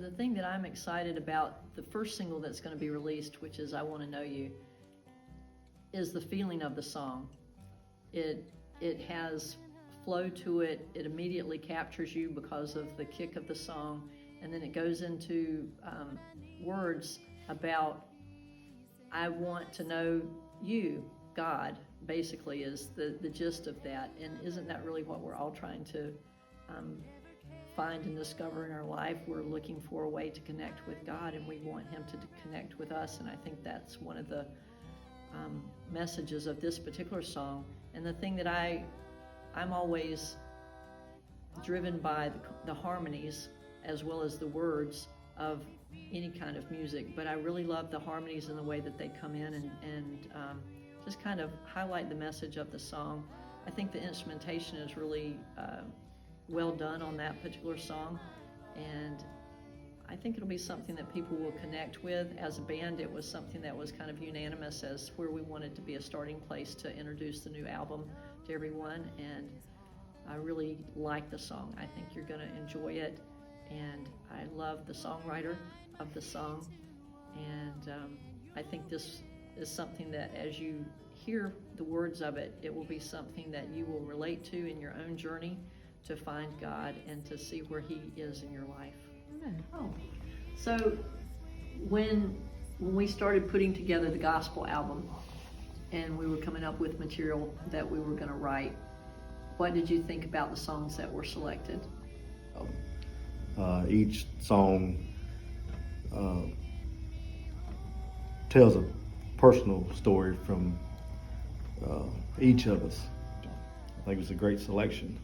the thing that I'm excited about, the first single that's going to be released, which is I Want to Know You, is the feeling of the song. It has flow to it. It immediately captures you because of the kick of the song, and then it goes into words about I want to know you, God, basically is the gist of that. And isn't that really what we're all trying to find and discover in our life? We're looking for a way to connect with God, and we want Him to connect with us. And I think that's one of the messages of this particular song. And the thing that I'm always driven by the harmonies as well as the words of any kind of music, but I really love the harmonies and the way that they come in and just kind of highlight the message of the song. I think the instrumentation is really well done on that particular song, and I think it'll be something that people will connect with. As a band, it was something that was kind of unanimous as where we wanted to be a starting place to introduce the new album to everyone, and I really like the song. I think you're going to enjoy it, and I love the songwriter of the song, and I think this is something that as you hear the words of it, it will be something that you will relate to in your own journey to find God and to see where He is in your life. Oh. So when we started putting together the gospel album and we were coming up with material that we were going to write, what did you think about the songs that were selected? Each song tells a personal story from each of us. I think it was a great selection.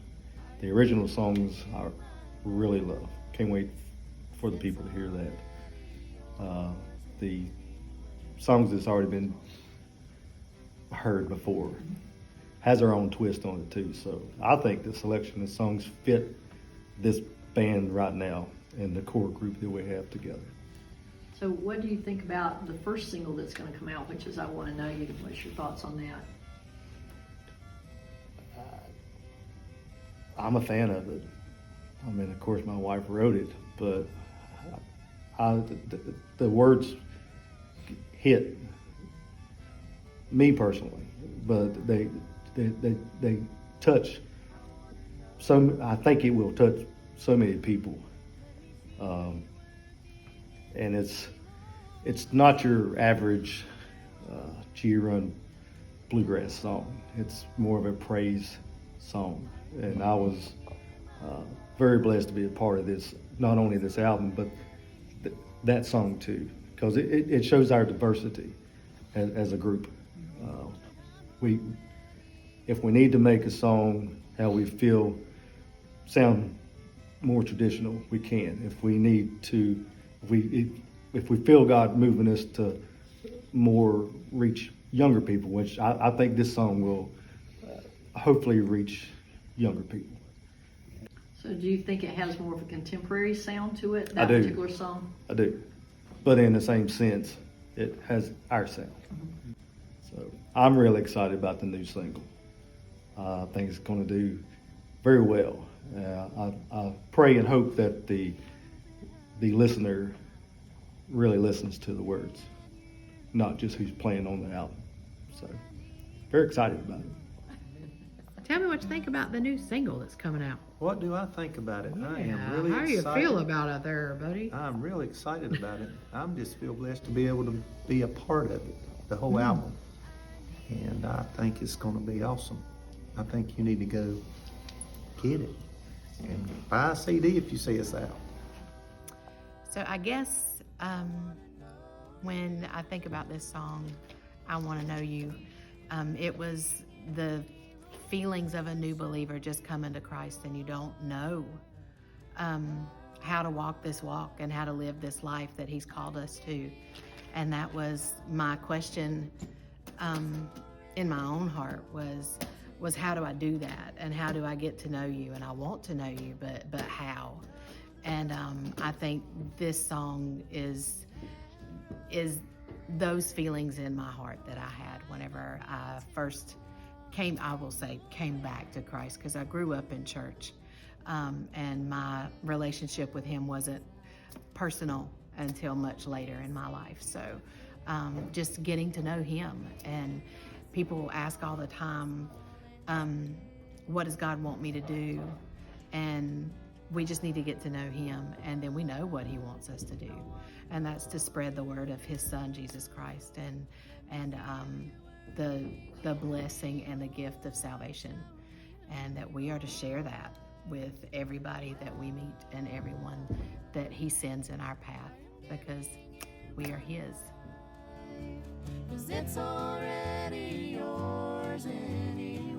The original songs I really love. Can't wait for the people to hear that. The songs that's already been heard before has their own twist on it too. So I think the selection of songs fit this band right now and the core group that we have together. So what do you think about the first single that's going to come out, which is I Want to Know You? What's your thoughts on that? I'm a fan of it. I mean, of course, my wife wrote it, but the words hit me personally, but they touch so. I think it will touch so many people, and it's not your average G-Run bluegrass song. It's more of a praise song, and I was very blessed to be a part of this, not only this album, but that song too, because it shows our diversity as a group. If we need to make a song how we feel sound more traditional, we can. If we need to, if we feel God moving us to more reach younger people, which I think this song will hopefully reach younger people. So do you think it has more of a contemporary sound to it, I that do. particular song? I do, but in the same sense, it has our sound. Mm-hmm. So I'm really excited about the new single. I think it's going to do very well. I pray and hope that the listener really listens to the words, not just who's playing on the album. So very excited about it. Tell me what you think about the new single that's coming out. What do I think about it? I am Yeah, really how do you excited. feel about it there, buddy? I'm really excited about it. I'm just feel blessed to be able to be a part of it, the whole album. And I think it's going to be awesome. I think you need to go get it and buy a CD if you see us out. So I guess when I think about this song, I Want to Know You, it was the feelings of a new believer just coming to Christ and you don't know how to walk this walk and how to live this life that He's called us to. And that was my question in my own heart was how do I do that, and how do I get to know You? And I want to know You, but how? And I think this song is those feelings in my heart that I had whenever I first came back to Christ, because I grew up in church, and my relationship with Him wasn't personal until much later in my life. So just getting to know him. And people ask all the time, what does God want me to do? And we just need to get to know him, and then we know what he wants us to do, and that's to spread the word of his son Jesus Christ, and the blessing and the gift of salvation, and that we are to share that with everybody that we meet and everyone that he sends in our path, because we are his. 'Cause it's already yours anyway.